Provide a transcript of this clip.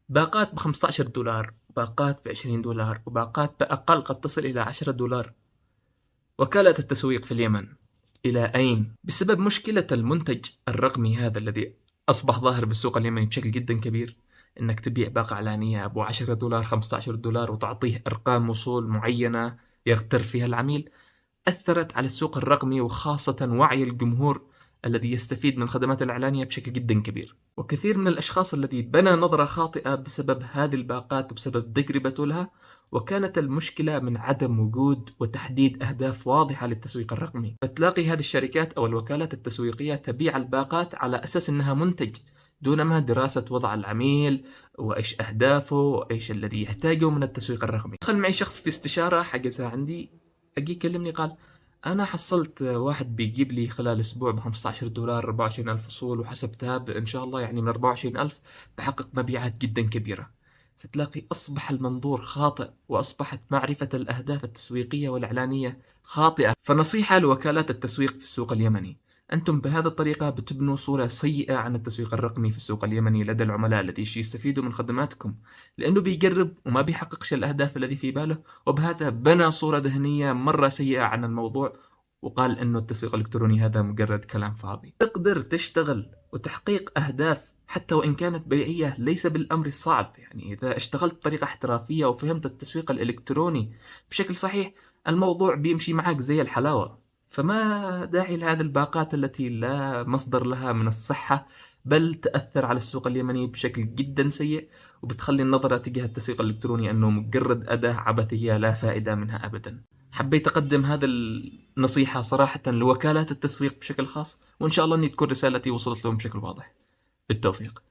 باقات ب$15، باقات ب$20، وباقات بأقل قد تصل إلى $10. وكالة التسويق في اليمن إلى أين؟ بسبب مشكلة المنتج الرقمي هذا الذي أصبح ظاهر بالسوق اليمني بشكل جدا كبير، إنك تبيع باقة إعلانية أبو $10 $15 وتعطيه أرقام وصول معينة يغتر فيها العميل، أثرت على السوق الرقمي وخاصة وعي الجمهور الذي يستفيد من الخدمات الإعلانية بشكل جدا كبير. وكثير من الأشخاص الذي بنى نظرة خاطئة بسبب هذه الباقات وبسبب تجربته لها. وكانت المشكلة من عدم وجود وتحديد أهداف واضحة للتسويق الرقمي، فتلاقي هذه الشركات أو الوكالات التسويقية تبيع الباقات على أساس أنها منتج، دون ما دراسة وضع العميل وإيش أهدافه وإيش الذي يحتاجه من التسويق الرقمي. دخل معي شخص في استشارة حجزها عندي، أجي يكلمني قال: أنا حصلت واحد بيجيب لي خلال أسبوع ب$15 24,000 فصول، وحسبتها إن شاء الله يعني من 24,000 بحقق مبيعات جدا كبيرة. فتلاقي أصبح المنظور خاطئ، وأصبحت معرفة الأهداف التسويقية والإعلانية خاطئة. فنصيحة لوكالات التسويق في السوق اليمني: أنتم بهذه الطريقة بتبنوا صورة سيئة عن التسويق الرقمي في السوق اليمني لدى العملاء الذي يستفيدوا من خدماتكم، لأنه بيجرب وما بيحققش الأهداف الذي في باله، وبهذا بنى صورة ذهنية مرة سيئة عن الموضوع، وقال إنه التسويق الإلكتروني هذا مجرد كلام فاضي. تقدر تشتغل وتحقيق أهداف حتى وإن كانت بيعية ليس بالأمر الصعب. يعني إذا اشتغلت بطريقة احترافية وفهمت التسويق الإلكتروني بشكل صحيح، الموضوع بيمشي معك زي الحلاوة. فما داعي لهذه الباقات التي لا مصدر لها من الصحة، بل تأثر على السوق اليمني بشكل جدا سيء، وبتخلي النظرة تجاه التسويق الإلكتروني أنه مجرد أداة عبثية لا فائدة منها أبدا. حبيت أقدم هذا النصيحة صراحة لوكالات التسويق بشكل خاص، وإن شاء الله أني تكون رسالتي وصلت لهم بشكل واضح. بالتوفيق.